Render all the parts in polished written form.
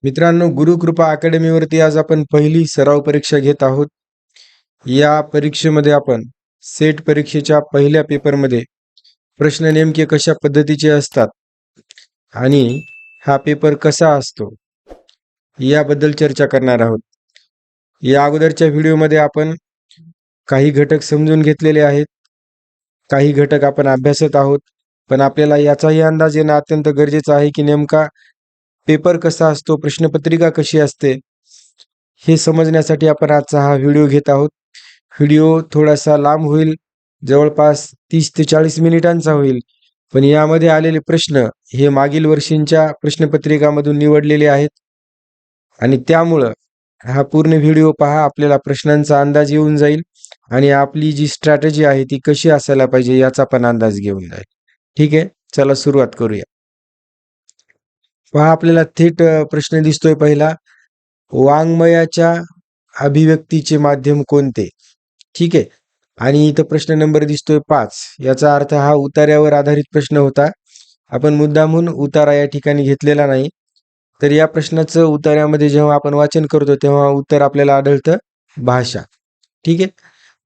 मित्रांनो, गुरुकृपा अकॅडमीवरती आज आपण पहिली सराव परीक्षा घेत आहोत. या परीक्षेमध्ये आपण सेट परीक्षेच्या पहिल्या पेपरमध्ये प्रश्न नेमके कशा पद्धतीचे असतात आणि हा पेपर कसा असतो याबद्दल चर्चा करणार आहोत. या अगोदरच्या व्हिडिओमध्ये आपण काही घटक समजून घेतलेले आहेत, काही घटक आपण अभ्यासत आहोत, पण आपल्याला याचाही अंदाज येणं अत्यंत गरजेचं आहे की नेमका पेपर कसा असतो, प्रश्नपत्रिका कशी असते हे समजण्यासाठी आपण आजचा हा व्हिडिओ घेत आहोत. व्हिडिओ थोडासा लांब होईल, जवळपास 30 ते 40 मिनिटांचा होईल, पण यामध्ये आलेले प्रश्न हे मागील वर्षींच्या प्रश्नपत्रिकामधून निवडलेले आहेत आणि त्यामुळं हा पूर्ण व्हिडिओ पहा, आपल्याला प्रश्नांचा अंदाज येऊन जाईल आणि आपली जी स्ट्रॅटेजी आहे ती कशी असायला पाहिजे याचा पण अंदाज घेऊन जाईल. ठीक आहे, चला सुरुवात करूया. पहा, आपल्याला थेट प्रश्न दिसतोय पहिला, वाङ्मयाच्या अभिव्यक्तीचे माध्यम कोणते? ठीक आहे. आणि इथं प्रश्न नंबर दिसतोय 5. याचा अर्थ हा उतार्यावर आधारित प्रश्न होता. आपण मुद्दामून उतारा या ठिकाणी घेतलेला नाही. तर या प्रश्नाचं उतार्यामध्ये जेव्हा आपण वाचन करतो तेव्हा उत्तर आपल्याला आढळतं भाषा. ठीक आहे.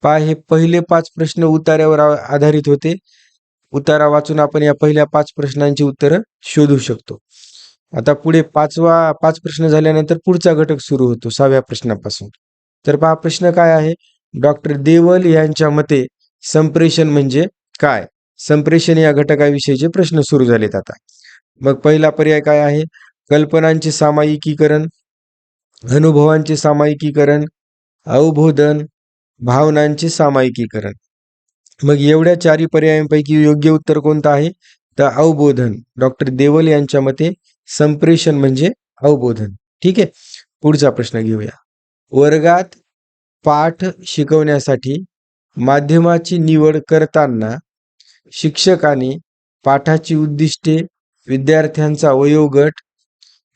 पहा, हे पहिले 5 प्रश्न उतार्यावर आधारित होते. उतारा वाचून आपण या पहिल्या 5 प्रश्नांची उत्तरं शोधू शकतो. आता पुढे 5 प्रश्न झाल्यानंतर पुढचा घटक सुरू होतो 6व्या प्रश्नापासून. तर पहा, प्रश्न काय आहे? डॉक्टर देवल यांच्या मते संप्रेषण म्हणजे काय? संप्रेषण या घटकाविषयीचे प्रश्न सुरू झालेत आता. मग पहिला पर्याय काय आहे? कल्पनांचे सामायिकीकरण, अनुभवांचे सामायिकीकरण, अवबोधन, भावनांचे सामायिकीकरण. मग एवढ्या 4 पर्यायांपैकी योग्य उत्तर कोणतं आहे? तर अवबोधन. डॉक्टर देवल यांच्या मते संप्रेषण म्हणजे अवबोधन. ठीक आहे. पुढचा प्रश्न घेऊया. वर्गात पाठ शिकवण्यासाठी माध्यमाची निवड करताना शिक्षकाने पाठाची उद्दिष्टे, विद्यार्थ्यांचा वयोगट,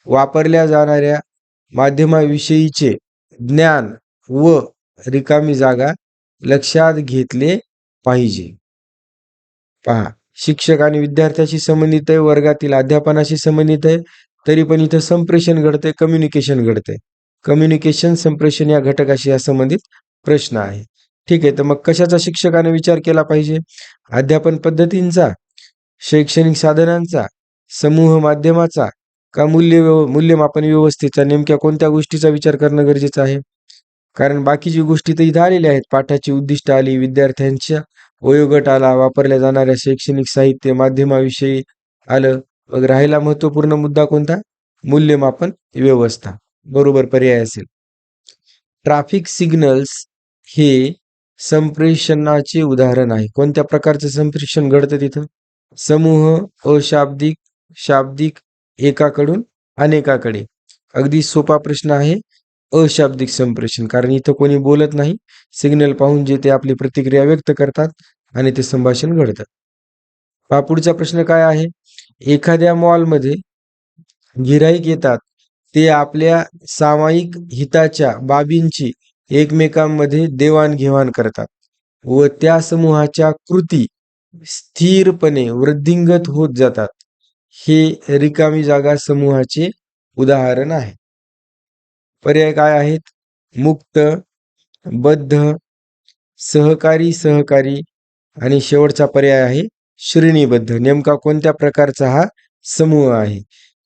वापरल्या जाणाऱ्या माध्यमाविषयीचे ज्ञान व रिकामी जागा लक्षात घेतले पाहिजे. पहा, शिक्षक आणि विद्यार्थ्याशी संबंधित आहे, वर्गातील अध्यापनाशी संबंधित आहे, तरी पण इथं संप्रेषण घडतंय, कम्युनिकेशन घडतंय. कम्युनिकेशन संप्रेषण या घटकाशी संबंधित प्रश्न आहे. ठीक आहे. तर मग कशाचा शिक्षकाने विचार केला पाहिजे? अध्यापन पद्धतींचा, शैक्षणिक साधनांचा, समूह माध्यमाचा का मूल्यमापन व्यवस्थेचा? नेमक्या कोणत्या गोष्टीचा विचार करणं गरजेचं आहे? कारण बाकीची गोष्टी तर इथं आलेल्या आहेत. पाठाची उद्दिष्ट आली, विद्यार्थ्यांच्या वयोगट आला, वापरल्या जाणाऱ्या शैक्षणिक साहित्य माध्यमाविषयी आलं. मग राहिला महत्वपूर्ण मुद्दा कोणता? मूल्यमापन व्यवस्था. बरोबर पर्याय असेल. ट्रॅफिक सिग्नल्स हे संप्रेषणाचे उदाहरण आहे. कोणत्या प्रकारचं संप्रेषण घडतं तिथं? समूह, अशाब्दिक, शाब्दिक, एकाकडून अनेकाकडे. अगदी सोपा प्रश्न आहे. अशाब्दिक संप्रेषण, कारण इथं कोणी बोलत नाही, सिग्नल पाहून जे ते आपली प्रतिक्रिया व्यक्त करतात आणि ते संभाषण घडतं. पहा, पुढचा प्रश्न काय आहे? एखाद्या मॉलमध्ये गिऱ्हाईक येतात, ते आपल्या सामायिक हिताच्या बाबींची एकमेकांमध्ये देवाणघेवाण करतात व त्या समूहाच्या कृती स्थिरपणे वृद्धिंगत होत जातात. हे रिकामी जागा समूहाचे उदाहरण आहे. पर्याय काय आहेत? मुक्त, बद्ध, सहकारी आणि शेवटचा पर्याय आहे श्रेणीबद्ध. नेमका कोणत्या प्रकारचा हा समूह आहे?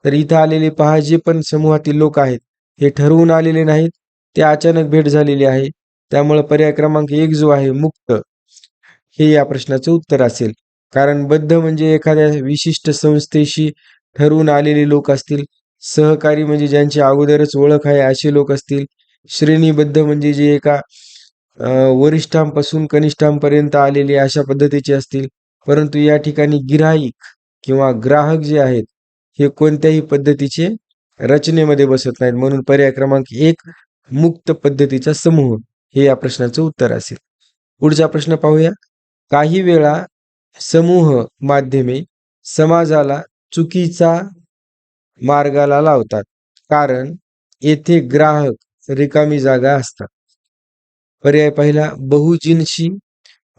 तर इथं आलेले पहा, जे पण समूहातील लोक आहेत हे ठरवून आलेले नाहीत, ते अचानक भेट झालेली आहे. त्यामुळे पर्याय क्रमांक 1 जो आहे मुक्त, हे या प्रश्नाचं उत्तर असेल. कारण बद्ध म्हणजे एखाद्या विशिष्ट संस्थेशी ठरवून आलेले लोक असतील. सहकारी म्हणजे ज्यांची अगोदरच ओळख आहे असे लोक असतील. श्रेणीबद्ध म्हणजे जे एका वरिष्ठांपासून कनिष्ठांपर्यंत आलेले अशा पद्धतीचे असतील. परंतु या ठिकाणी गिऱ्हाईक किंवा ग्राहक जे आहेत हे कोणत्याही पद्धतीचे रचनेमध्ये बसत नाहीत. म्हणून पर्याय क्रमांक 1 मुक्त पद्धतीचा समूह हे या प्रश्नाचं उत्तर असेल. पुढचा प्रश्न पाहूया. काही वेळा समूह माध्यमे समाजाला चुकीचा मार्गाला लावतात, कारण येथे ग्राहक रिकामी जागा असतात. पर्याय पहिला बहुजिन्सी,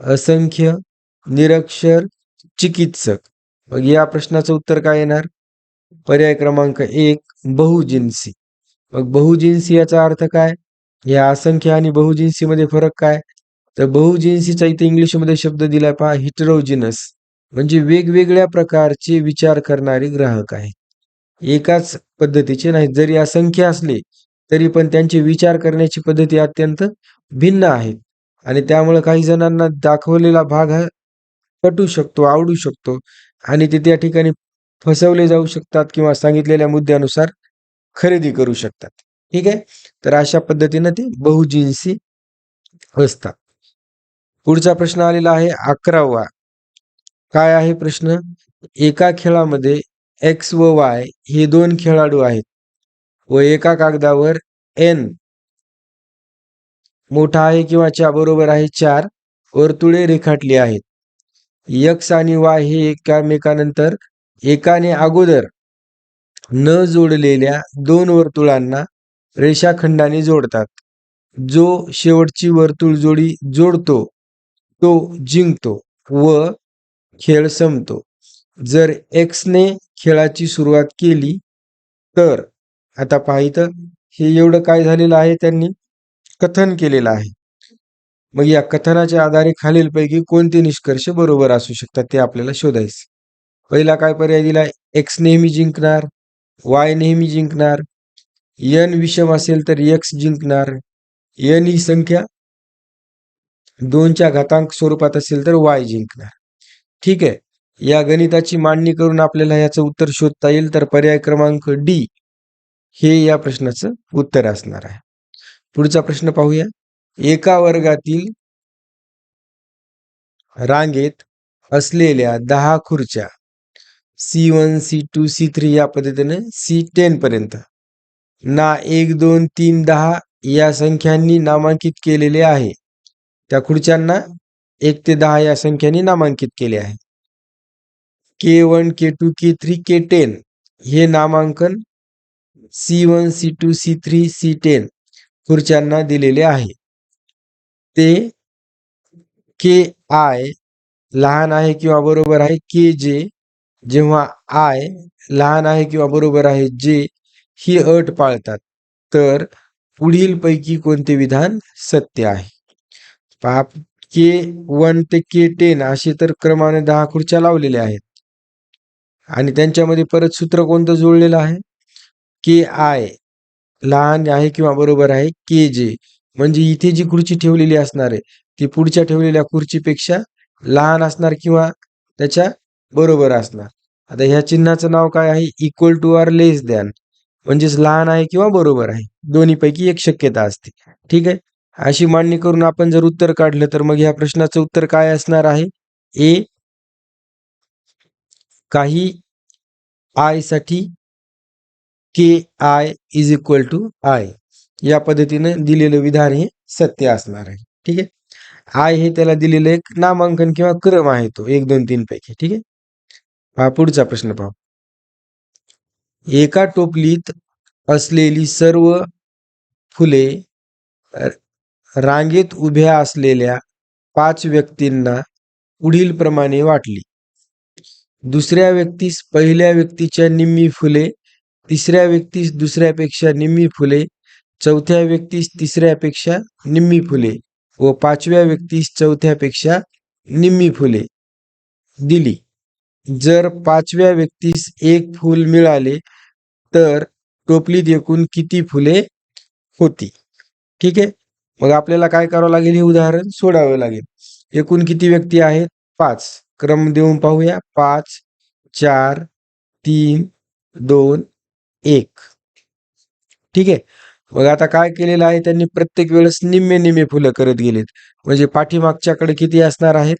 असंख्य, निरक्षर, चिकित्सक. मग या प्रश्नाचं उत्तर काय येणार? पर्याय क्रमांक 1 बहुजिन्सी. मग बहुजिन्सी याचा अर्थ काय? या असंख्य आणि बहुजिन्सीमध्ये फरक काय? तर बहुजिन्सीचा इथे इंग्लिशमध्ये शब्द दिलाय पहा, हिटरोजिनस, म्हणजे वेगवेगळ्या प्रकारचे विचार करणारे ग्राहक आहे. एकाच पद्धतीचे नाहीत. जरी असंख्य असले तरी पण त्यांचे विचार करण्याची पद्धती अत्यंत भिन्न आहेत आणि त्यामुळे काही जणांना दाखवलेला भाग हा पटू शकतो, आवडू शकतो आणि ते त्या ठिकाणी फसवले जाऊ शकतात किंवा सांगितलेल्या मुद्द्यानुसार खरेदी करू शकतात. ठीक आहे. तर अशा पद्धतीनं ते बहुजिन्सी असतात. पुढचा प्रश्न आलेला आहे 11वा. काय आहे प्रश्न? एका खेळामध्ये एक्स व वाय हे दोन खेळाडू आहेत व एका कागदावर एन मोठा आहे किंवा च्या बरोबर आहे 4 वर्तुळे रेखाटली आहेत. एक्स आणि वाय हे एकामेकानंतर एकाने अगोदर न जोडलेल्या दोन वर्तुळांना रेषाखंडाने जोडतात. जो शेवटची वर्तुळ जोडी जोडतो तो जिंकतो व खेळ संपतो. जर एक्सने खेळाची सुरुवात केली तर, आता पहा इथं हे एवढं काय झालेलं आहे, त्यांनी कथन केलेलं आहे. मग या कथनाच्या आधारे खालीलपैकी कोणते निष्कर्ष बरोबर असू शकतात ते आपल्याला शोधायचे. पहिला काय पर्याय दिलाय? एक्स नेहमी जिंकणार, वाय नेहमी जिंकणार, एन विषम असेल तर एक्स जिंकणार, एन ही संख्या 2च्या घातांक स्वरूपात असेल तर वाय जिंकणार. ठीक आहे. या गणिताची मांडणी करून आपल्याला याचं उत्तर शोधता येईल. तर पर्याय क्रमांक डी हे या प्रश्नाचं उत्तर असणार आहे. पुढचा प्रश्न पाहूया. एका वर्गातील रांगेत असलेल्या 10 खुर्च्या C1, C2, C3 या पद्धतीने C10 पर्यंत ना 1, 2, 3, 10 या संख्यांनी नामांकित केलेले आहे. त्या खुर्च्यांना 1 ते 10 या संख्यांनी नामांकित केले आहे. K1, K2, K3, K10 हे नामांकन C1, C2, C3, C10 खुर्च्यांना दिलेले आहे. ते KI लहान आहे किंवा बरोबर आहे KJ जेव्हा I लहान आहे किंवा बरोबर आहे J ही अट पाळतात. तर पुढील पैकी कोणते विधान सत्य आहे? पहा, K1 ते K10 असे तर क्रमाने 10 खुर्च्या लावलेल्या आहेत आणि त्यांच्यामध्ये परत सूत्र कोणतं जोडलेलं आहे? KI लहान आहे किंवा बरोबर आहे KJ, म्हणजे इथे जी खुर्ची ठेवलेली असणार आहे ती पुढच्या ठेवलेल्या खुर्चीपेक्षा लहान असणार किंवा त्याच्या बरोबर असणार. आता ह्या चिन्हाचं नाव काय आहे? Equal to or less than, म्हणजेच लहान आहे किंवा बरोबर आहे, दोन्हीपैकी एक शक्यता असते. ठीक आहे. अशी मांडणी करून आपण जर उत्तर काढलं तर मग ह्या प्रश्नाचं उत्तर काय असणार आहे? ए काही आय साठी KI is equal to I या पद्धतीने दिलेलं विधान हे सत्य असणार आहे. ठीक आहे. आय हे त्याला दिलेलं एक नामांकन किंवा क्रम आहे, तो 1, 2, 3 पैकी. ठीक आहे. हा पुढचा प्रश्न पाहू. एका टोपलीत असलेली सर्व फुले रांगेत उभ्या असलेल्या 5 व्यक्तींना पुढील प्रमाणे वाटली. दुसऱ्या व्यक्तीस पहिल्या व्यक्तीच्या निम्मी फुले, तिसऱ्या व्यक्तीस दुसऱ्यापेक्षा निम्मी फुले, चौथ्या व्यक्तीस तिसऱ्यापेक्षा निम्मी फुले व 5व्या व्यक्तीस चौथ्यापेक्षा निम्मी फुले दिली. जर 5व्या व्यक्तीस एक फूल मिळाले तर टोपलीत एकूण किती फुले होती? ठीक आहे. मग आपल्याला काय करावं लागेल? हे उदाहरण सोडावं लागेल. एकूण किती व्यक्ती आहेत? 5. क्रम देऊन पाहूया. 5, 4, 3, 2, 1. ठीक आहे. मग आता काय केलेलं आहे त्यांनी? प्रत्येक वेळेस निम्मे निम्मे फुलं करत गेलेत, म्हणजे पाठीमागच्याकडे किती असणार आहेत?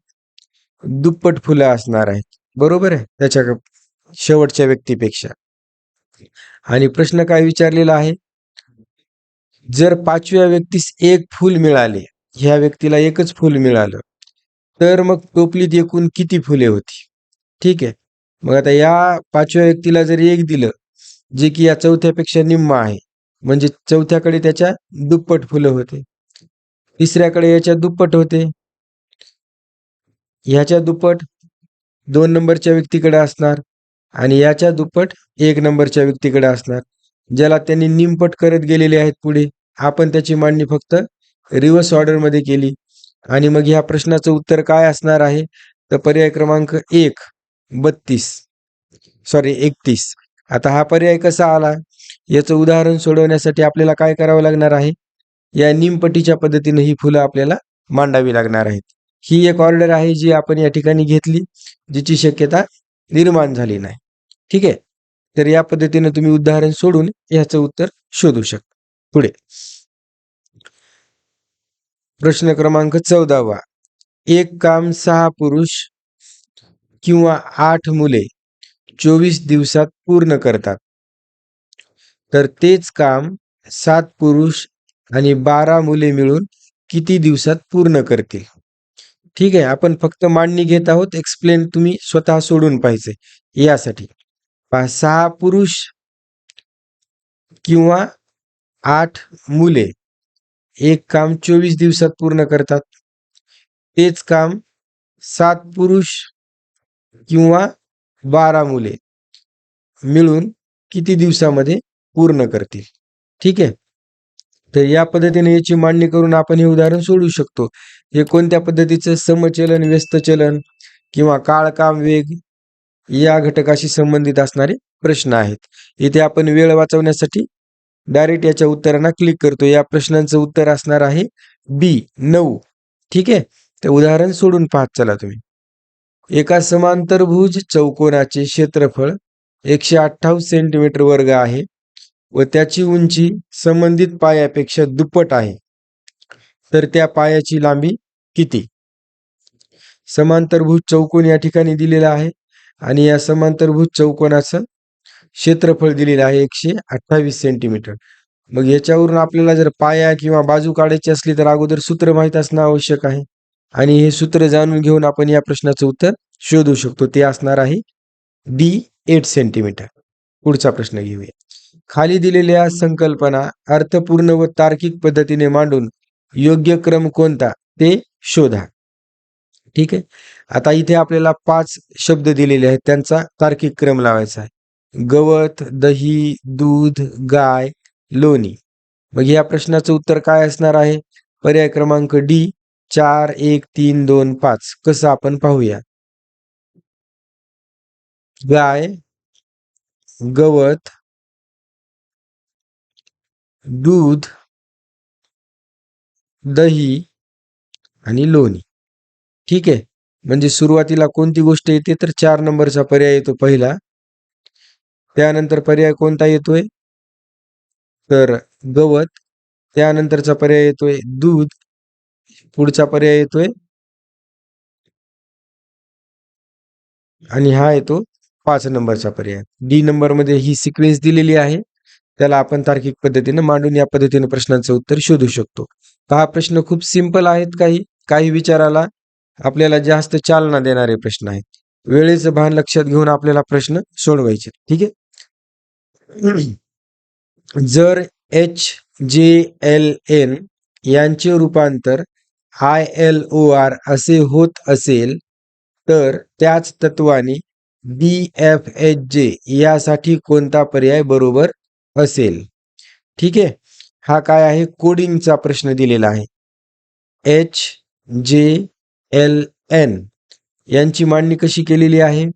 दुप्पट फुलं असणार आहेत. बरोबर आहे, त्याच्या शेवटच्या व्यक्तीपेक्षा. आणि प्रश्न काय विचारलेला आहे? जर 5व्या व्यक्तीस एक फूल मिळाले, ह्या व्यक्तीला एकच फूल मिळालं, तर मग टोपलीत एकूण किती फुले होती? ठीक आहे. मग आता या 5व्या व्यक्तीला जर एक दिलं, जे की या चौथ्यापेक्षा निम्म आहे, म्हणजे चौथ्याकडे त्याच्या दुप्पट फुलं होते, तिसऱ्याकडे याच्या दुप्पट होते, ह्याच्या दुप्पट 2 नंबरच्या व्यक्तीकडे असणार आणि याच्या दुप्पट 1 नंबरच्या व्यक्तीकडे असणार. ज्याला त्यांनी निमपट करत गेलेले आहेत पुढे. आपण त्याची मांडणी फक्त रिव्हर्स ऑर्डरमध्ये केली. आणि मग ह्या प्रश्नाचं उत्तर काय असणार आहे? तर पर्याय क्रमांक 31. आता हा पर्याय कसा आला? याचं उदाहरण सोडवण्यासाठी आपल्याला काय करावं लागणार आहे? या निमपटीच्या पद्धतीने ही फुलं आपल्याला मांडावी लागणार आहेत. ही एक ऑर्डर आहे जी आपण या ठिकाणी घेतली, जिची शक्यता निर्माण झाली नाही. ठीक आहे. तर या पद्धतीने तुम्ही उदाहरण सोडून ह्याचं उत्तर शोधू शकता. पुढे प्रश्न क्रमांक 14. एक काम 6 पुरुष किंवा 8 मुले 24 दिवसात पूर्ण करतात. तर तेच काम 7 पुरुष आणि 12 मुले मिळून किती दिवसात पूर्ण करतील? ठीक आहे. आपण फक्त मांडणी घेत आहोत. एक्सप्लेन तुम्ही स्वतः सोडून पाहिजे. यासाठी 6 पुरुष किंवा 8 मुले एक काम 24 दिवसात पूर्ण करतात. तेच काम 7 पुरुष किंवा 12 मुले मिळून किती दिवसामध्ये पूर्ण करतील? ठीक आहे. तर या पद्धतीने याची मांडणी करून आपण हे उदाहरण सोडवू शकतो. हे कोणत्या पद्धतीचं? समचलन, व्यस्तचलन किंवा काळ, काम, वेग या घटकाशी संबंधित असणारे प्रश्न आहेत. इथे आपण वेळ वाचवण्यासाठी डायरेक्ट याच्या उत्तरांना क्लिक करतो. या प्रश्नांचं उत्तर असणार आहे बी 9. ठीक आहे. तर उदाहरण सोडून पाहत चला तुम्ही. एका समांतरभुज चौकोनाचे क्षेत्रफळ 128 सेंटीमीटर वर्ग आहे व त्याची उंची संबंधित पायापेक्षा दुप्पट आहे. तर त्या पायाची लांबी किती? समांतरभुज चौकोन या ठिकाणी दिलेला आहे आणि या समांतरभुज चौकोनाचं क्षेत्रफळ दिलेलं आहे 128 सेंटीमीटर. मग याच्यावरून आपल्याला जर पाया किंवा बाजू काढायची असली तर अगोदर सूत्र माहीत असणं आवश्यक आहे. आणि हे सूत्र जाणून घेऊन आपण या प्रश्नाचं उत्तर शोधू शकतो. ते असणार आहे डी 8 सेंटीमीटर. पुढचा प्रश्न घेऊया. खाली दिलेल्या संकल्पना अर्थपूर्ण व तार्किक पद्धतीने मांडून योग्य क्रम कोणता ते शोधा. ठीक आहे. आता इथे आपल्याला 5 शब्द दिलेले आहेत, त्यांचा तार्किक क्रम लावायचा आहे. गवत, दही, दूध, गाय, लोणी. मग या प्रश्नाचं उत्तर काय असणार आहे? पर्याय क्रमांक डी 4, 1, 3, 2, 5. कसं आपण पाहूया. गाय, गवत, दूध, दही आणि लोणी. ठीक आहे. म्हणजे सुरुवातीला कोणती गोष्ट येते? तर 4 नंबरचा पर्याय येतो पहिला. त्यानंतर पर्याय कोणता येतोय? तर गवत. त्यानंतरचा पर्याय येतोय दूध. पुढचा पर्याय येतोय आणि हा येतो 5 नंबरचा पर्याय. डी नंबरमध्ये ही सिक्वेन्स दिलेली आहे. त्याला आपण तार्किक पद्धतीने मांडून या पद्धतीने प्रश्नांचं उत्तर शोधू शकतो. हा प्रश्न खूप सिंपल आहेत. काही विचाराला आपल्याला जास्त चालना देणारे प्रश्न आहेत. वेळेचं भान लक्षात घेऊन आपल्याला प्रश्न सोडवायचे. ठीक आहे. जर HJLN यांचे रूपांतर ILOR असे होत असेल तर त्याच तत्वाने BFHJ यासाठी कोणता पर्याय बरोबर असेल? ठीक आहे. हा काय आहे? कोडिंगचा प्रश्न दिलेला आहे. HJLN यांची मांडणी कशी केलेली आहे?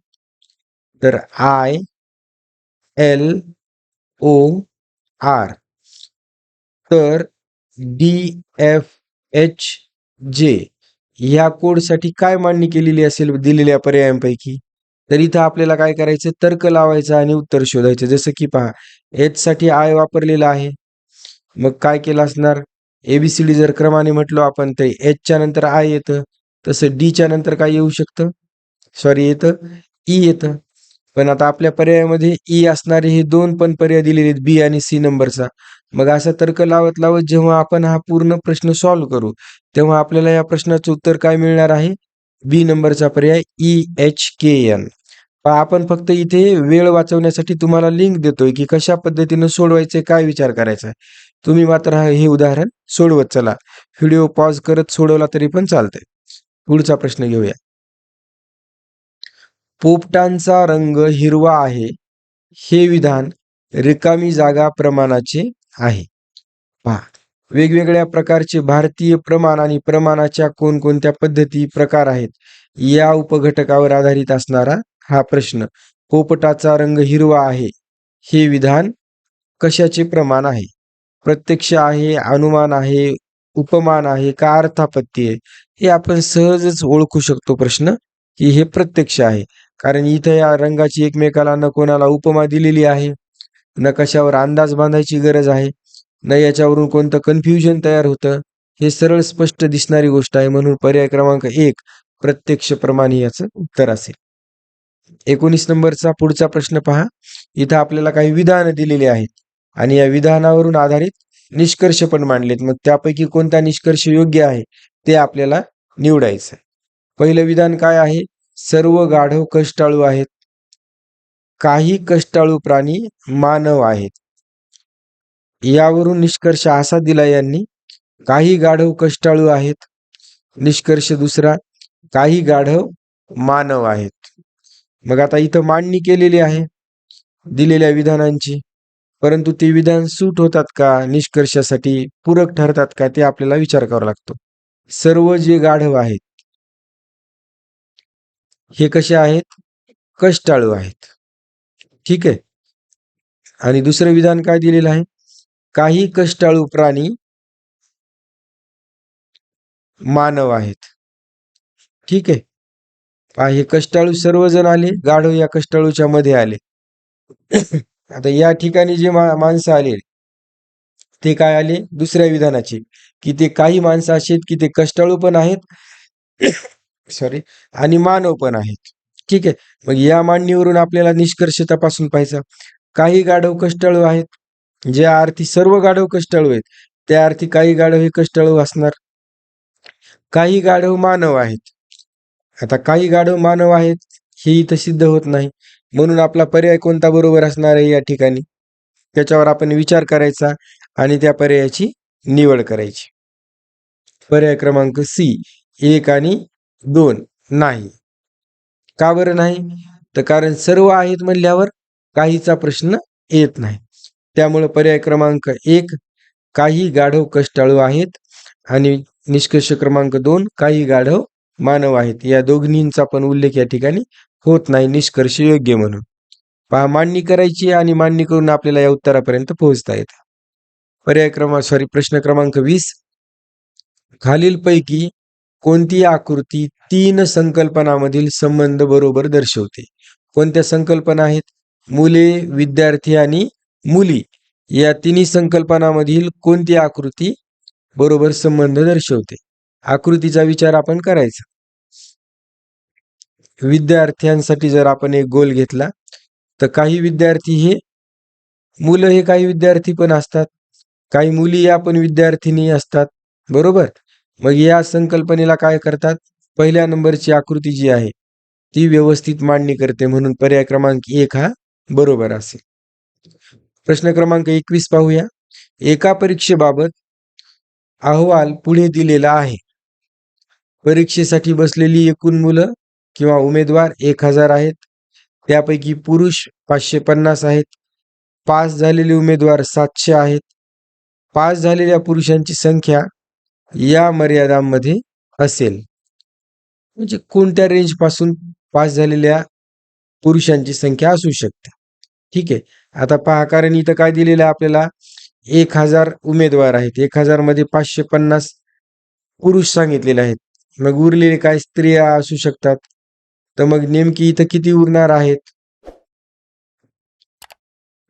तर ILOR. तर DFHJ ह्या कोडसाठी काय मांडणी केलेली असेल दिलेल्या पर्यायांपैकी? तर इथं आपल्याला काय करायचं? तर्क लावायचा आणि उत्तर शोधायचं. जसं की पहा, H साठी I वापरलेला आहे. मग काय केलं असणार? ABCD जर क्रमाने म्हटलो आपण तर H च्या नंतर I येतं. तसं D च्या नंतर काय येऊ शकतं? येतं E येतं. पण आता आपल्या पर्यायामध्ये E असणारे हे 2 पण पर्याय दिलेले आहेत, B आणि C नंबरचा. मग असा तर्क लावत लावत जेव्हा आपण हा पूर्ण प्रश्न सॉल्व्ह करू तेव्हा आपल्याला या प्रश्नाचं उत्तर काय मिळणार आहे? बी नंबरचा पर्याय EHKN. आपण फक्त इथे वेळ वाचवण्यासाठी तुम्हाला लिंक देतोय की कशा पद्धतीने सोडवायचे, काय विचार करायचा. तुम्ही मात्र हे उदाहरण सोडवत चला. व्हिडिओ पॉज करत सोडवला तरी पण चालतंय. पुढचा प्रश्न घेऊया. पोपटांचा रंग हिरवा आहे हे विधान रिकामी जागा प्रमाणाचे आहे. पहा, वेगवेगळ्या प्रकारचे भारतीय प्रमाण आणि प्रमाणाच्या कोणकोणत्या पद्धती प्रकार आहेत या उपघटकावर आधारित असणारा हा प्रश्न. पोपटाचा रंग हिरवा आहे हे विधान कशाचे प्रमाण आहे? प्रत्यक्ष आहे, अनुमान आहे, उपमान आहे का अर्थापत्ती आहे? हे आपण सहजच ओळखू शकतो प्रश्न की हे प्रत्यक्ष आहे, कारण इथं या रंगाची एकमेकाला न कोणाला उपमा दिलेली आहे, न कशावर अंदाज बांधायची गरज आहे, न याच्यावरून कोणतं कन्फ्युजन तयार होतं. हे सरळ स्पष्ट दिसणारी गोष्ट आहे, म्हणून पर्याय क्रमांक 1 प्रत्यक्ष प्रमाण हे याचं उत्तर असेल. 19 नंबरचा पुढचा प्रश्न पहा. इथं आपल्याला काही विधानं दिलेली आहेत आणि या विधानावरून आधारित निष्कर्ष पण मांडलेत. मग त्यापैकी कोणता निष्कर्ष योग्य आहे ते आपल्याला निवडायचं आहे. पहिलं विधान काय आहे? सर्व गाढव कष्टाळू आहेत. काही कष्टाळू प्राणी मानव आहेत. यावरून निष्कर्ष असा दिला यांनी, काही गाढव कष्टाळू आहेत. निष्कर्ष दुसरा, काही गाढव मानव आहेत. मग आता इथं मांडणी केलेली आहे दिलेल्या विधानांची, परंतु ते विधान सूट होतात का, निष्कर्षासाठी पूरक ठरतात का, ते आपल्याला विचार करावा लागतो. सर्व जे गाढव आहेत हे कसे आहेत? कष्टाळू आहेत. ठीक आहे. आणि दुसरं विधान काय दिलेलं आहे? काही कष्टाळू प्राणी मानव आहेत. ठीक आहे. हे कष्टाळू सर्वजण आले, गाढव या कष्टाळूच्या मध्ये आले. आता या ठिकाणी जे माणसं आले ते काय आले? दुसऱ्या विधानाचे, की ते काही माणसं अशी आहेत की ते कष्टाळू पण आहेत सॉरी आणि मानव पण आहेत. ठीक आहे. मग या मांडणीवरून आपल्याला निष्कर्ष तपासून पाहायचा. काही गाढव कष्टाळू आहेत, ज्या अर्थी सर्व गाढव कष्टाळू आहेत त्या अर्थी काही गाढव हे कष्टाळू असणार. काही गाढव मानव आहेत. आता काही गाढव मानव आहेत हे इथं सिद्ध होत नाही, म्हणून आपला पर्याय कोणता बरोबर असणार आहे या ठिकाणी, त्याच्यावर आपण विचार करायचा आणि त्या पर्यायाची निवड करायची. पर्याय क्रमांक सी 1 आणि 2 नाही. का बरं नाही? तर कारण सर्व आहेत म्हणल्यावर काहीचा प्रश्न येत नाही. त्यामुळे पर्याय क्रमांक 1 काही गाढव कष्टाळू आहेत आणि निष्कर्ष क्रमांक 2 काही गाढव मानव आहेत. या दोघींचा पण उल्लेख या ठिकाणी होत नाही निष्कर्ष योग्य म्हणून. पहा, मांडणी करायची आणि मांडणी करून आपल्याला या उत्तरापर्यंत पोहोचता येतं. प्रश्न क्रमांक 20. खालीलपैकी कोणती आकृती 3 संकल्पनामधील संबंध बरोबर दर्शवते? कोणत्या संकल्पना आहेत? मुले, विद्यार्थी आणि मुली या तिन्ही संकल्पनामधील कोणती आकृती बरोबर संबंध दर्शवते? आकृतीचा विचार आपण करायचा. विद्यार्थ्यांसाठी जर आपण एक गोल घेतला तर काही विद्यार्थी हे मुलं, हे काही विद्यार्थी पण असतात, काही मुली या पण विद्यार्थिनी असतात, बरोबर. मग या संकल्पनेला काय करतात? पहिल्या नंबरची आकृती जी आहे ती व्यवस्थित मांडणी करते, म्हणून पर्याय क्रमांक 1 हा बरोबर असेल. प्रश्न क्रमांक 21 पाहूया. एका परीक्षेबाबत अहवाल पुढे दिलेला आहे. परीक्षेसाठी बसलेली एकूण मुलं किंवा उमेदवार 1000 आहेत. त्यापैकी पुरुष 550 आहेत. पास झालेले उमेदवार 700 आहेत. पास झालेल्या पुरुषांची संख्या या मर्यादांमध्ये असेल. म्हणजे कोणत्या रेंज पासून पास झालेल्या पुरुषांची संख्या असू शकते. ठीक आहे. आता पहा, कारण इथं काय दिलेलं आहे आपल्याला, 1000 उमेदवार आहेत, 1000 मध्ये 550 पुरुष सांगितलेले आहेत. मग उरलेले काय स्त्रिया असू शकतात. तर मग नेमकी इथं किती उरणार आहेत?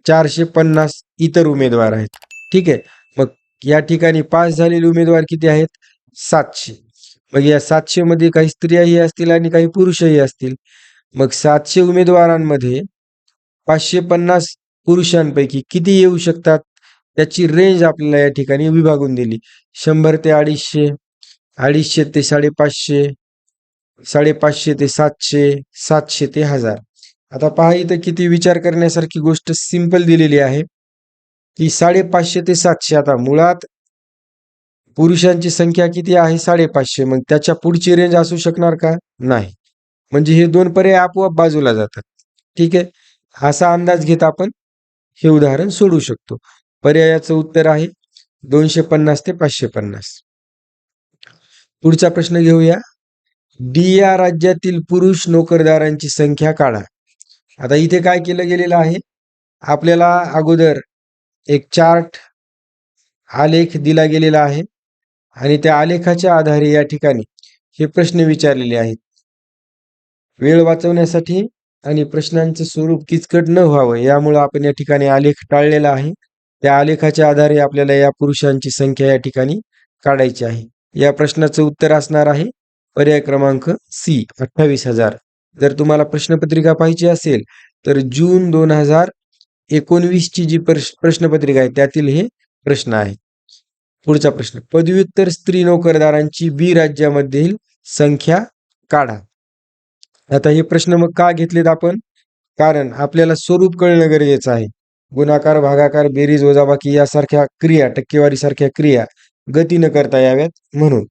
450 इतर उमेदवार आहेत. ठीक आहे. मग या ठिकाणी पास झालेले उमेदवार किती आहेत? 700. मग या 700 मध्ये काही स्त्रियाही असतील आणि काही पुरुषही असतील. मग 700 उमेदवारांमध्ये 550 पुरुषांपैकी किती येऊ शकतात त्याची रेंज आपल्याला या ठिकाणी विभागून दिली. 100 ते 250, 250 ते 550, 550 ते 700, 700 ते 1000. आता पहा, इथं किती विचार करण्यासारखी गोष्ट सिंपल दिलेली आहे की 550 ते 700. आता मुळात पुरुषांची संख्या किती आहे? 550. मग त्याच्या पुढची रेंज असू शकणार का? नाही. म्हणजे हे दोन पर्याय आपोआप बाजूला जातात. ठीक आहे. असा अंदाज घेत आपण हे उदाहरण सोडू शकतो. पर्यायाचं उत्तर आहे 250 ते 550. पुढचा प्रश्न घेऊया. डी या राज्यातील पुरुष नोकरदारांची संख्या काढा. आता इथे काय केलं गेलेलं आहे, आपल्याला अगोदर एक चार्ट आलेख दिला गेलेला आहे आणि त्या आलेखाच्या आधारे या ठिकाणी हे प्रश्न विचारलेले आहेत. वेळ वाचवण्यासाठी आणि प्रश्नांचं स्वरूप किचकट न व्हावं यामुळे आपण या ठिकाणी आलेख टाळलेला आहे. त्या आलेखाच्या आधारे आपल्याला या पुरुषांची संख्या या ठिकाणी काढायची आहे. या प्रश्नाचं उत्तर असणार आहे पर्याय क्रमांक सी 28,000. जर तुम्हाला प्रश्नपत्रिका पाहिजे असेल तर जून 2019 ची जी प्रश्नपत्रिका आहे त्यातील हे प्रश्न आहे. पुढचा प्रश्न, पदव्युत्तर स्त्री नोकरदारांची बी राज्यामधील संख्या काढा. आता हे प्रश्न मग का घेतलेत आपण, कारण आपल्याला स्वरूप कळणं गरजेचं आहे. गुणाकार, भागाकार, बेरीज, वजाबाकी यासारख्या क्रिया, टक्केवारी सारख्या क्रिया गतीनं करता याव्यात म्हणून.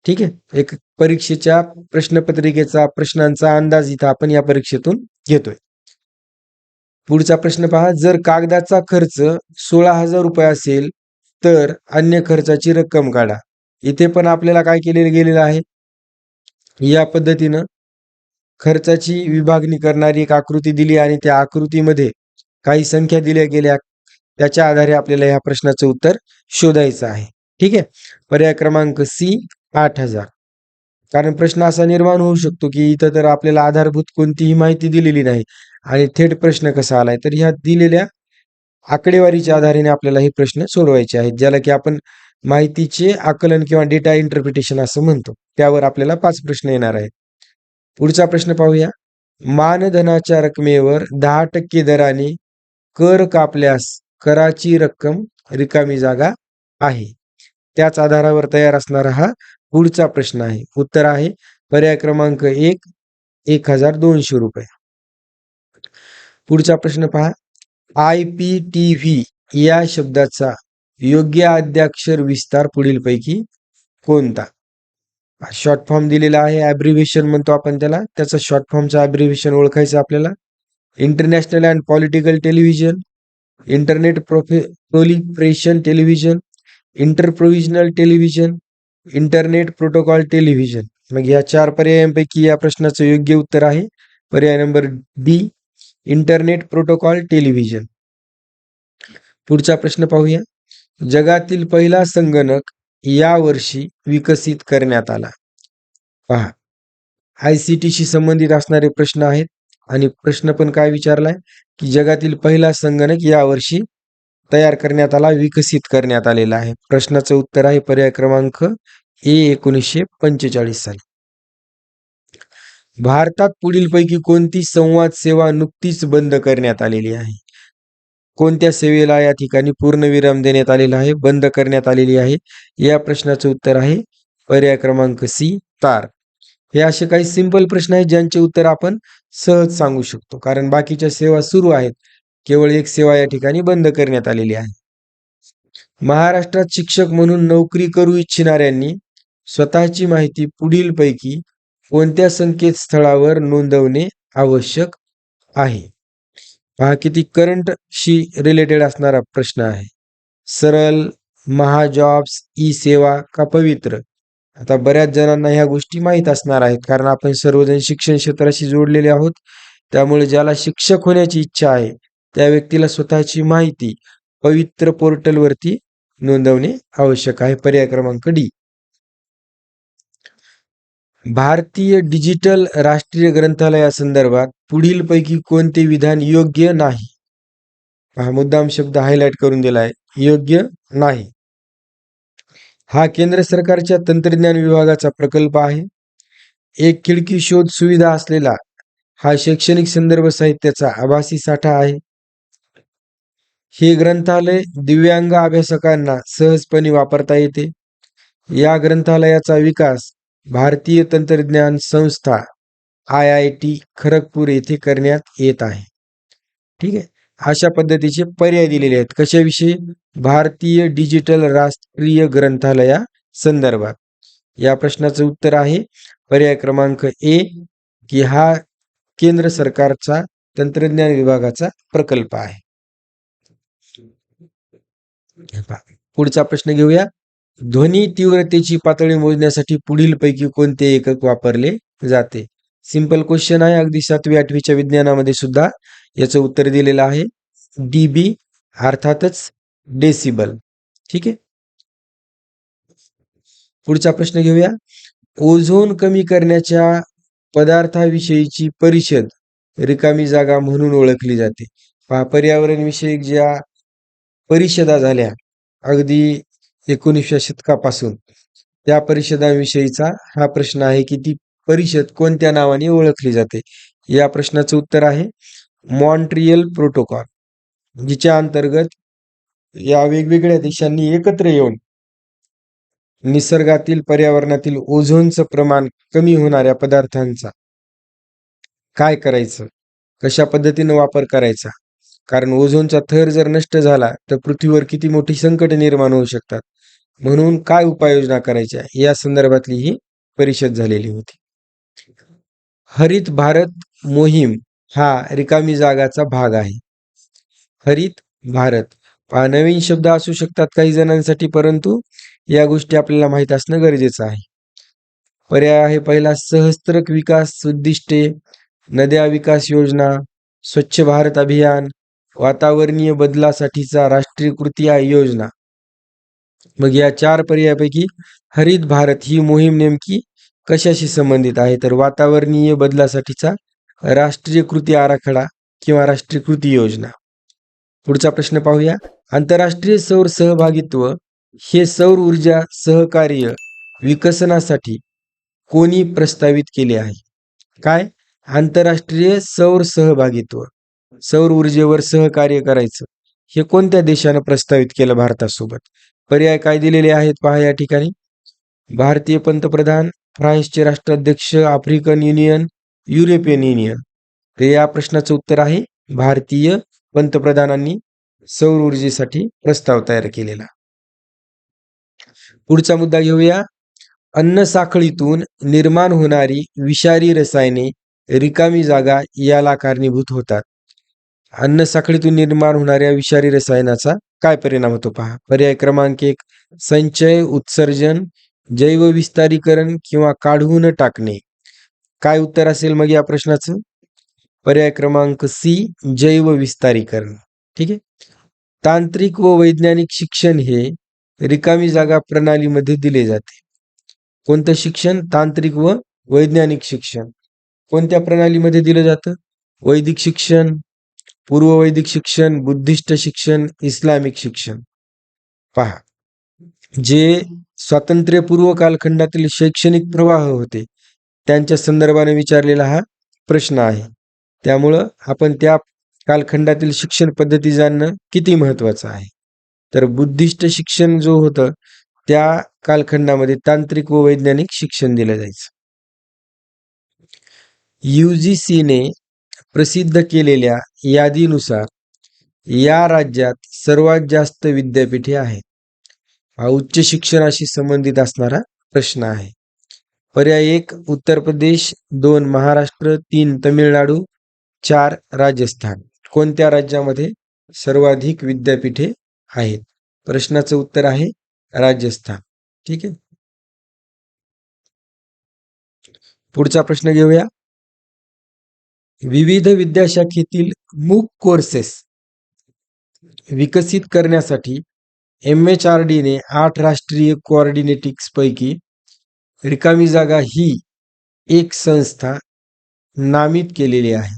ठीक आहे, एक परीक्षेच्या प्रश्नपत्रिकेचा प्रश्नांचा अंदाज इथं आपण या परीक्षेतून घेतोय. पुढचा प्रश्न पहा, जर कागदाचा खर्च 16,000 रुपये असेल तर अन्य खर्चाची रक्कम काढा. इथे पण आपल्याला काय केलेलं गेलेलं आहे, या पद्धतीनं खर्चाची विभागणी करणारी एक आकृती दिली आणि त्या आकृतीमध्ये काही संख्या दिल्या गेल्या, त्याच्या आधारे आपल्याला या प्रश्नाचं उत्तर शोधायचं आहे. ठीक आहे, पर्याय क्रमांक सी 8,000. कारण प्रश्न असा निर्माण होऊ शकतो की इथं तर आपल्याला आधारभूत कोणतीही माहिती दिलेली नाही आणि थेट प्रश्न कसा आलाय, तर ह्या दिलेल्या आकडेवारीच्या आधारे आपल्याला हे प्रश्न सोडवायचे आहेत, ज्याला की आपण माहितीचे आकलन किंवा डेटा इंटरप्रिटेशन असं म्हणतो. त्यावर आपल्याला 5 प्रश्न येणार आहेत. पुढचा प्रश्न पाहूया. मानधनाच्या रकमेवर 10% दराने कर कापल्यास कराची रक्कम रिकामी जागा आहे. त्याच आधारावर तयार असणारा हा पुढचा प्रश्न आहे. उत्तर आहे पर्याय क्रमांक 1 1,200 रुपये. पुढचा प्रश्न पहा. IPTV या शब्दाचा योग्य आद्याक्षर विस्तार पुढीलपैकी कोणता? शॉर्ट फॉर्म दिलेला आहे, ॲब्रिव्हिएशन म्हणतो आपण त्याला. त्याचा शॉर्ट फॉर्मचा ॲब्रिव्हिएशन ओळखायचं आपल्याला. International and political television, internet proliferation television, interprovisional television, internet protocol television. मग या 4 पर्यायांपैकी या प्रश्नाचं योग्य उत्तर आहे पर्याय number D, internet protocol television. पुढचा प्रश्न पाहूया. जगातील पहिला संगणक या वर्षी विकसित करण्यात आला. पहा, ICT संबंधित असणारे प्रश्न आहेत आणि प्रश्न पण काय विचारलाय की जगातील पहिला संगणक या वर्षी तयार करण्यात आला, विकसित करण्यात आलेला आहे. प्रश्नाचं उत्तर आहे पर्याय क्रमांक ए 1945 साली. भारतात पुढीलपैकी कोणती संवाद सेवा नुकतीच बंद करण्यात आलेली आहे? कोणत्या सेवेला या ठिकाणी पूर्णविराम देण्यात आलेला आहे, बंद करण्यात आलेली आहे? या प्रश्नाचं उत्तर आहे पर्याय क्रमांक सी, तार. हे असे काही सिंपल प्रश्न आहेत ज्यांचे उत्तर आपण सहज सांगू शकतो, कारण बाकीच्या सेवा सुरू आहेत, केवळ एक सेवा या ठिकाणी बंद करण्यात आलेली आहे. महाराष्ट्रात शिक्षक म्हणून नोकरी करू इच्छिणाऱ्यांनी स्वतःची माहिती पुढीलपैकी कोणत्या संकेतस्थळावर नोंदवणे आवश्यक आहे? पहा, किती करंटशी रिलेटेड असणारा प्रश्न आहे. सरळ, महाजॉब्स, ई सेवा का पवित्र? आता बऱ्याच जणांना ह्या गोष्टी माहीत असणार आहेत, कारण आपण सर्वजण शिक्षण क्षेत्राशी जोडलेले आहोत. त्यामुळे ज्याला शिक्षक होण्याची इच्छा आहे त्या व्यक्तीला स्वतःची माहिती पवित्र पोर्टलवरती नोंदवणे आवश्यक आहे. पर्याय क्रमांक डी. भारतीय डिजिटल राष्ट्रीय ग्रंथालयासंदर्भात पुढीलपैकी कोणते विधान योग्य नाही? हा मुद्दाम शब्द हायलाइट करून दिलाय, योग्य नाही. हा केंद्र सरकारच्या तंत्रज्ञान विभागाचा प्रकल्प आहे. एक खिडकी शोध सुविधा असलेला हा शैक्षणिक संदर्भ साहित्याचा आभासी साठा आहे. हे ग्रंथालय दिव्यांग अभ्यासकांना सहजपणे वापरता येते. या ग्रंथालयाचा विकास भारतीय तंत्रज्ञान संस्था IIT खरगपूर येथे करण्यात येत आहे. ठीक आहे, अशा पद्धतीचे पर्याय दिलेले आहेत. कशाविषयी? भारतीय डिजिटल राष्ट्रीय ग्रंथालया संदर्भात. या प्रश्नाचं उत्तर आहे पर्याय क्रमांक ए, की हा केंद्र सरकारचा तंत्रज्ञान विभागाचा प्रकल्प आहे. पुढचा प्रश्न घेऊया. ध्वनी तीव्रतेची पातळी मोजण्यासाठी पुढीलपैकी कोणते एकक वापरले जाते? सिंपल क्वेश्चन आहे. अगदी 7वी 8वीच्या विज्ञानामध्ये सुद्धा याचं उत्तर दिलेलं आहे. डीबी अर्थातच डेसिबल. ठीक आहे. पुढचा प्रश्न घेऊया. ओझोन कमी करण्याच्या पदार्थाविषयीची परिषद रिकामी जागा म्हणून ओळखली जाते. पर्यावरण विषयक ज्या परिषदा झाल्या अगदी 19व्या शतकापासून, त्या परिषदांविषयीचा हा प्रश्न आहे की ती परिषद कोणत्या नावाने ओळखली जाते? या प्रश्नाचं उत्तर आहे मॉन्ट्रियल प्रोटोकॉल, जिच्या अंतर्गत या वेगवेगळ्या देशांनी एकत्र येऊन निसर्गातील पर्यावरणातील ओझोनचं प्रमाण कमी होणाऱ्या पदार्थांचा काय करायचं, कशा पद्धतीनं वापर करायचा, कारण ओझोनचा थर जर नष्ट झाला तर पृथ्वीवर किती मोठी संकट निर्माण होऊ शकतात, म्हणून काय उपाययोजना करायच्या या संदर्भातली ही परिषद झालेली होती. हरित भारत मोहीम हा रिकामी जागाचा भाग आहे. हरित भारत नवीन शब्द असू शकतात काही जणांसाठी, परंतु या गोष्टी आपल्याला माहित असणं गरजेचं आहे. पर्याय आहे पहिला सहस्त्रक विकास उद्दिष्टे, नद्या विकास योजना, स्वच्छ भारत अभियान, वातावरणीय बदलासाठीचा राष्ट्रीय कृती योजना. मग या 4 पर्यायापैकी हरित भारत ही मोहीम नेमकी कशाशी संबंधित आहे? तर वातावरणीय बदलासाठीचा राष्ट्रीय कृती आराखडा किंवा राष्ट्रीय कृती योजना. पुढचा प्रश्न पाहूया. आंतरराष्ट्रीय सौर सहभागित्व हे सौर ऊर्जा सहकार्य विकसनासाठी कोणी प्रस्तावित केले आहे? काय? आंतरराष्ट्रीय सौर सहभागित्व, सौर ऊर्जेवर सहकार्य करायचं, हे कोणत्या देशानं प्रस्तावित केलं भारतासोबत? पर्याय काय दिलेले आहेत पहा या ठिकाणी. भारतीय पंतप्रधान, फ्रान्सचे राष्ट्राध्यक्ष, आफ्रिकन युनियन, युरोपियन युनियन. तर या प्रश्नाचं उत्तर आहे भारतीय पंतप्रधानांनी सौर ऊर्जेसाठी प्रस्ताव तयार केलेला. पुढचा मुद्दा घेऊया. अन्न साखळीतून निर्माण होणारी विषारी रसायने रिकामी जागा याला कारणीभूत होतात. अन्न साखळीतून निर्माण होणाऱ्या विषारी रसायनाचा काय परिणाम होतो पहा. पर्याय क्रमांक 1 संचय, उत्सर्जन, जैव विस्तारीकरण किंवा काढून टाकणे. काय उत्तर असेल मग या प्रश्नाचं? पर्याय क्रमांक सी जैव विस्तारीकरण. ठीक आहे. तांत्रिक व वैज्ञानिक शिक्षण हे रिकामी जागा प्रणालीमध्ये दिले जाते. कोणतं शिक्षण? तांत्रिक व वैज्ञानिक शिक्षण कोणत्या प्रणालीमध्ये दिलं जातं? वैदिक शिक्षण, पूर्व वैदिक शिक्षण, बुद्धिस्ट शिक्षण, इस्लामिक शिक्षण. पहा, जे स्वातंत्र्यपूर्व कालखंडातील शैक्षणिक प्रवाह होते त्यांच्या संदर्भाने विचारलेला हा प्रश्न आहे. त्यामुळं आपण त्या कालखंडातील शिक्षण पद्धती जाणणं किती महत्वाचं आहे. तर बुद्धिस्ट शिक्षण जो होतं त्या कालखंडामध्ये तांत्रिक व वैज्ञानिक शिक्षण दिलं जायचं. UGCने प्रसिद्ध केलेल्या यादीनुसार या राज्यात सर्वात जास्त विद्यापीठे आहेत. हा उच्च शिक्षणाशी संबंधित असणारा प्रश्न आहे. पर्याय 1 उत्तर प्रदेश, 2 महाराष्ट्र, 3 तमिळनाडू, 4 राजस्थान. कोणत्या राज्यामध्ये सर्वाधिक विद्यापीठे आहेत? प्रश्नाचं उत्तर आहे राजस्थान. ठीक आहे. पुढचा प्रश्न घेऊया. विविध विद्याशाखेतील मूक कोर्सेस विकसित करण्यासाठी MHRDने 8 राष्ट्रीय कोऑर्डिनेटिक्स पैकी रिकामी जागा ही एक संस्था नामित केलेली आहे.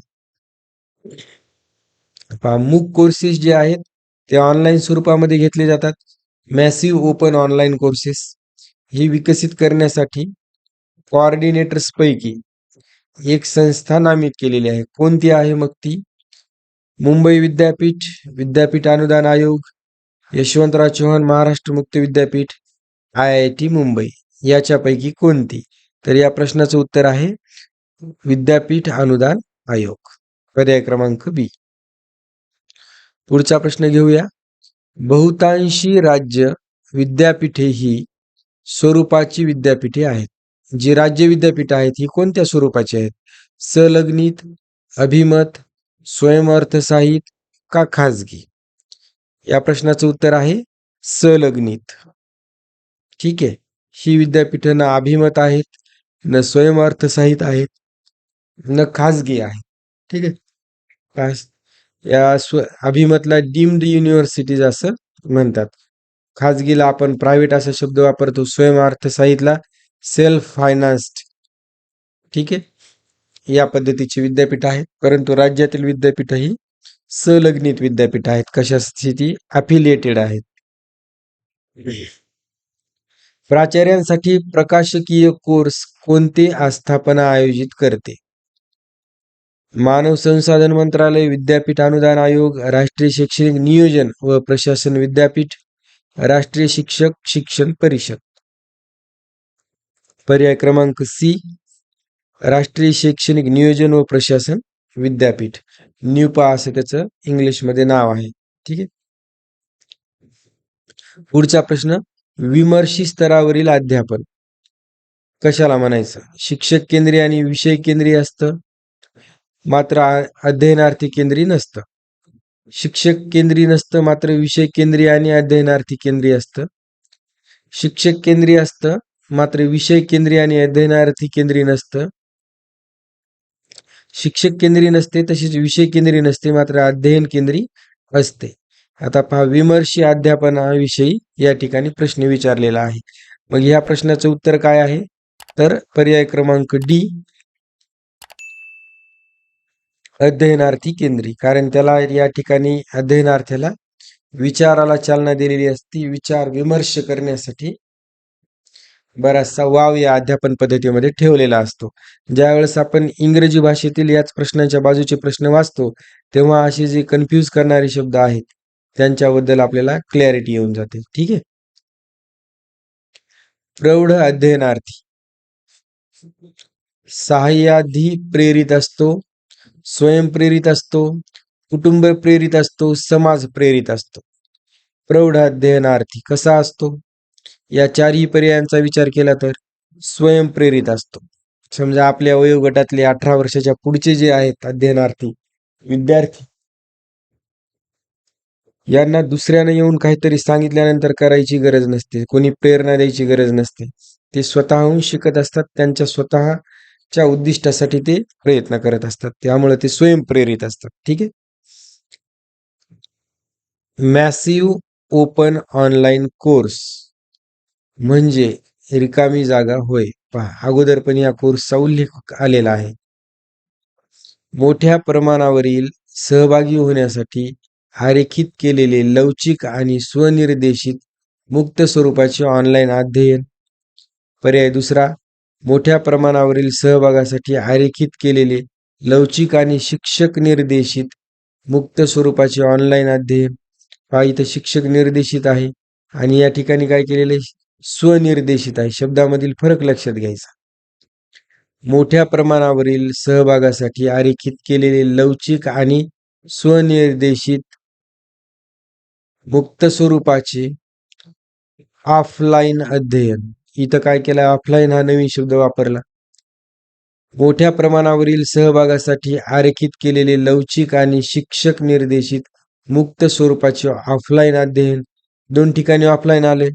मूक कोर्सेस जे आहेत ते ऑनलाईन स्वरूपामध्ये घेतले जातात. मॅसिव्ह ओपन ऑनलाईन कोर्सेस ही विकसित करण्यासाठी कोऑर्डिनेटर्स पैकी एक संस्था नामित केलेली आहे. कोणती आहे मग ती? मुंबई विद्यापीठ, विद्यापीठ अनुदान आयोग, यशवंतराव चव्हाण महाराष्ट्र मुक्त विद्यापीठ, IIT मुंबई. याच्यापैकी कोणती? तर या प्रश्नाचं उत्तर आहे विद्यापीठ अनुदान आयोग. पर्याय क्रमांक बी. पुढचा प्रश्न घेऊया. बहुतांशी राज्य विद्यापीठे ही स्वरूपाची विद्यापीठे आहेत. जी राज्य विद्यापीठ आहेत ही कोणत्या स्वरूपाची आहेत? संलग्नित, अभिमत, स्वयंअर्थसहाय्यित का खाजगी? या प्रश्नाचं उत्तर आहे संलग्नित. ठीक आहे. ही विद्यापीठं ना अभिमत आहेत, न स्वयंअर्थसहित आहेत, न खाजगी आहेत. ठीक आहे. खास या अभिमतला डीम्ड युनिव्हर्सिटीज असं म्हणतात. खाजगीला आपण प्रायव्हेट असा शब्द वापरतो. स्वयंअर्थसहितला सेल्फ फायनान्स्ड. ठीक आहे. या पद्धतीची विद्यापीठ आहेत. परंतु राज्यातील विद्यापीठ ही संलग्नित विद्यापीठ आहेत. कशाशी ती अफिलिएटेड आहेत. प्राचार्यांसाठी प्रकाशकीय कोर्स कोणते आस्थापना आयोजित करते? मानव संसाधन मंत्रालय, विद्यापीठ अनुदान आयोग, राष्ट्रीय शैक्षणिक नियोजन व प्रशासन विद्यापीठ, राष्ट्रीय शिक्षक शिक्षण परिषद. पर्याय क्रमांक सी, राष्ट्रीय शैक्षणिक नियोजन व प्रशासन विद्यापीठ. न्यूपा असं त्याचं इंग्लिशमध्ये नाव आहे. ठीक आहे. पुढचा प्रश्न, विमर्शी स्तरावरील अध्यापन कशाला म्हणायचं? शिक्षक केंद्रीय आणि विषय केंद्रीय असतं, मात्र अध्ययनार्थी केंद्रीय नसतं. शिक्षक केंद्रीय नसतं, मात्र विषय केंद्रीय आणि अध्ययनार्थी केंद्रीय असतं. शिक्षक केंद्रीय असतं, मात्र विषय केंद्रीय आणि अध्ययनार्थी केंद्रीय नसतं. शिक्षक केंद्रीय नसते, तसेच विषय केंद्रीय नसते, मात्र अध्ययन केंद्रीय असते. आता पहा, विमर्शी अध्यापनाविषयी या ठिकाणी प्रश्न विचारलेला आहे. मग या प्रश्नाचं उत्तर काय आहे? तर पर्याय क्रमांक डी, अध्ययनार्थी केंद्रीय. कारण त्याला या ठिकाणी अध्ययनार्थ्याला विचाराला चालना दिलेली असती. विचार विमर्श करण्यासाठी बराचसा वाव या अध्यापन पद्धतीमध्ये ठेवलेला असतो. ज्यावेळेस आपण इंग्रजी भाषेतील याच प्रश्नांच्या बाजूचे प्रश्न वाचतो, तेव्हा असे जे कन्फ्यूज करणारे शब्द आहेत त्यांच्याबद्दल आपल्याला क्लॅरिटी येऊन जाते. ठीक आहे. प्रौढ अध्ययनार्थी सहाय्याधी प्रेरित असतो, स्वयंप्रेरित असतो, कुटुंब प्रेरित असतो, समाज प्रेरित असतो. प्रौढ अध्ययनार्थी कसा असतो? या चारही पर्यायांचा विचार केला तर स्वयंप्रेरित असतो. समजा आपल्या वयोगटातले 18 वर्षाच्या पुढचे जे आहेत अध्ययनार्थी विद्यार्थी, यांना दुसऱ्याने येऊन काहीतरी सांगितल्यानंतर करायची गरज नसते, कोणी प्रेरणा द्यायची गरज नसते. ते स्वतःहून शिकत असतात, त्यांच्या स्वतःच्या उद्दिष्टासाठी ते प्रयत्न करत असतात. त्यामुळे ते स्वयंप्रेरित असतात. ठीक आहे. मॅसिव्ह ओपन ऑनलाईन कोर्स म्हणजे रिकामी जागा होय. पहा, अगोदर पण या कोर्सचा उल्लेख आलेला आहे. मोठ्या प्रमाणावरील सहभागी होण्यासाठी आरेखित केलेले लवचिक आणि स्वनिर्देशित मुक्त स्वरूपाचे ऑनलाईन अध्ययन. पर्याय दुसरा, मोठ्या प्रमाणावरील सहभागासाठी आरेखित केलेले लवचिक आणि शिक्षक निर्देशित मुक्त स्वरूपाचे ऑनलाईन अध्ययन. हा इथं शिक्षक निर्देशित आहे आणि या ठिकाणी काय केलेले स्वनिर्देशित आहे. शब्दामधील फरक लक्षात घ्यायचा. मोठ्या प्रमाणावरील सहभागासाठी आरेखित केलेले लवचिक आणि स्वनिर्देशित मुक्त स्वरूपाचे ऑफलाईन अध्ययन. इथं काय केलं? ऑफलाईन हा नवीन शब्द वापरला. मोठ्या प्रमाणावरील सहभागासाठी आरेखित केलेले लवचिक आणि शिक्षक निर्देशित मुक्त स्वरूपाचे ऑफलाईन अध्ययन. दोन ठिकाणी ऑफलाईन आले.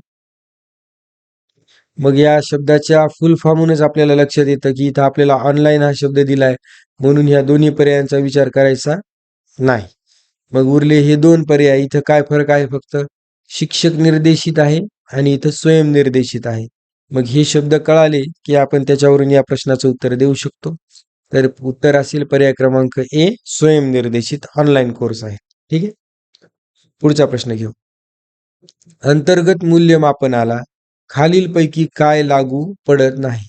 मग या शब्दाच्या फुल फॉर्मूनच आपल्याला लक्षात येतं की इथं आपल्याला ऑनलाईन हा शब्द दिलाय, म्हणून ह्या दोन्ही पर्यायांचा विचार करायचा नाही. मग उरले हे दोन पर्याय. इथं काय फरक आहे? फक्त शिक्षक निर्देशित आहे आणि इथं स्वयंनिर्देशित आहे. मग हे शब्द कळाले की आपण त्याच्यावरून या प्रश्नाचं उत्तर देऊ शकतो. तर उत्तर असेल पर्याय क्रमांक ए, स्वयंनिर्देशित ऑनलाईन कोर्स आहे. ठीक आहे. पुढचा प्रश्न घेऊ. अंतर्गत मूल्यमापनाला खालीलपैकी काय लागू पडत नाही?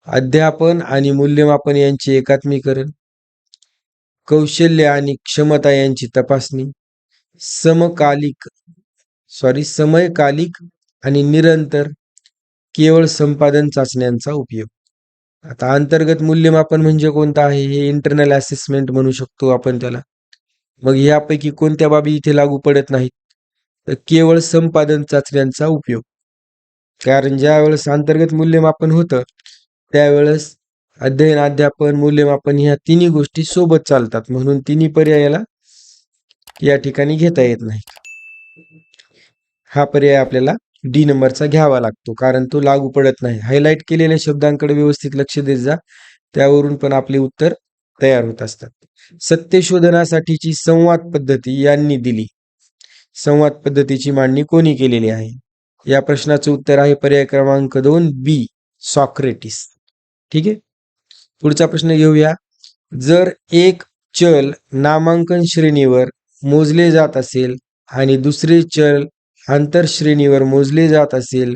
अध्यापन आणि मूल्यमापन यांचे एकात्मीकरण, कौशल्य आणि क्षमता यांची तपासणी, समयकालिक आणि निरंतर केवळ संपादन चाचण्यांचा उपयोग. आता अंतर्गत मूल्यमापन म्हणजे कोणतं आहे? हे इंटरनल असेसमेंट म्हणू शकतो आपण त्याला. मग यापैकी कोणत्या बाबी इथे लागू पडत नाहीत? तर केवळ संपादन चाचण्यांचा उपयोग. कारण ज्या वेळेस अंतर्गत मूल्यमापन होतं त्यावेळेस अध्ययन, अध्यापन, मूल्यमापन ह्या तिन्ही गोष्टी सोबत चालतात, म्हणून तिन्ही पर्यायाला या ठिकाणी घेता येत नाही. हा पर्याय आपल्याला डी नंबरचा घ्यावा लागतो, कारण तो लागू पडत नाही. हायलाइट केलेल्या शब्दांकडे व्यवस्थित लक्ष देत जा, त्यावरून पण आपले उत्तर तयार होत असतात. सत्य शोधनासाठीची संवाद पद्धती यांनी दिली. संवाद पद्धतीची मांडणी कोणी केलेली आहे? या प्रश्नाचं उत्तर आहे पर्याय क्रमांक 2 बी, सॉक्रेटिस. ठीक आहे. पुढचा प्रश्न घेऊया. जर एक चल नामांकन श्रेणीवर मोजले जात असेल आणि दुसरे चल आंतरश्रेणीवर मोजले जात असेल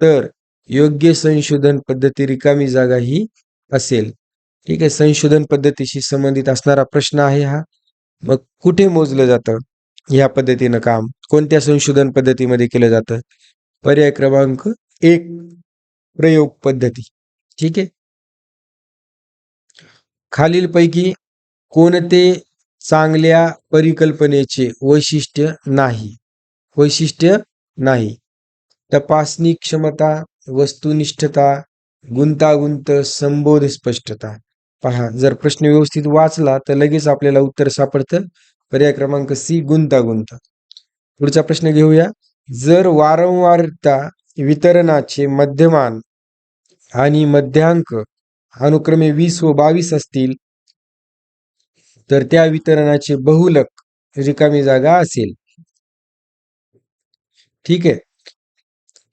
तर योग्य संशोधन पद्धती रिकामी जागा ही असेल. ठीक आहे. संशोधन पद्धतीशी संबंधित असणारा प्रश्न आहे हा. मग कुठे मोजलं जातं या पद्धतीनं काम? कोणत्या संशोधन पद्धतीमध्ये केलं जातं? पर्याय क्रमांक 1 प्रयोग पद्धती. ठीक आहे. खालीलपैकी कोणते चांगल्या परिकल्पनेचे वैशिष्ट्य नाही? वैशिष्ट्य नाही. तपासणी क्षमता, वस्तुनिष्ठता, गुंतागुंत, संबोध स्पष्टता. पहा, जर प्रश्न व्यवस्थित वाचला तर लगेच आपल्याला उत्तर सापडतं. पर्याय क्रमांक सी, गुंतागुंत. पुढचा प्रश्न घेऊया. जर वारंवारता वितरणाचे मध्यमान आणि मध्यांक अनुक्रमे 20 व 22 असतील तर त्या वितरणाचे बहुलक रिकामी जागा असेल. ठीक आहे.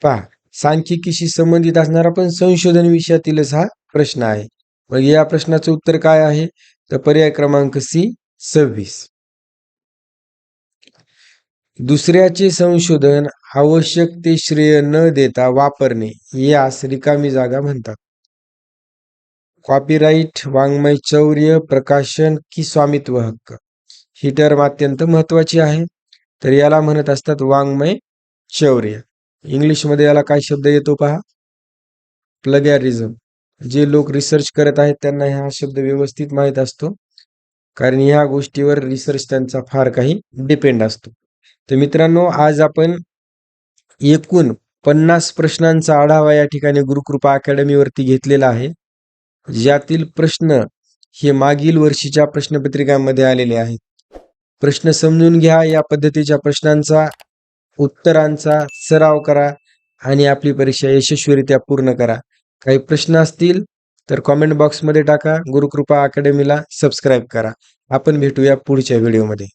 पहा, सांख्यिकीशी संबंधित असणारा पण संशोधन विषयातीलच हा प्रश्न आहे. मग या प्रश्नाचं उत्तर काय आहे? तर पर्याय क्रमांक सी, 26. दुसऱ्याचे संशोधन आवश्यक ते श्रेय न देता वापरणे यास रिकामी जागा म्हणतात. कॉपीराईट, वाङ्मय चौर्य, प्रकाशन की स्वामित्व हक्क? ही टर्म अत्यंत महत्वाची आहे. तर याला म्हणत असतात वाङ्मय चौर्य. इंग्लिशमध्ये याला काय शब्द येतो पहा? प्लगॅरिझम. जे लोक रिसर्च करत आहेत त्यांना हा शब्द व्यवस्थित माहीत असतो, कारण ह्या गोष्टीवर रिसर्च त्यांचा फार काही डिपेंड असतो. तर मित्रांनो, आज आपण एकूण 50 प्रश्नांचा आढावा या ठिकाणी गुरुकृपा अकॅडमीवरती घेतलेला आहे, ज्यातील प्रश्न हे मागील वर्षीच्या प्रश्नपत्रिकांमध्ये आलेले आहेत. प्रश्न समजून घ्या, या पद्धतीच्या प्रश्नांचा उत्तरांचा सराव करा आणि आपली परीक्षा यशस्वीरित्या पूर्ण करा. काही प्रश्न असतील तर कॉमेंट बॉक्समध्ये टाका. गुरुकृपा अकॅडमीला सबस्क्राईब करा. आपण भेटूया पुढच्या व्हिडिओमध्ये.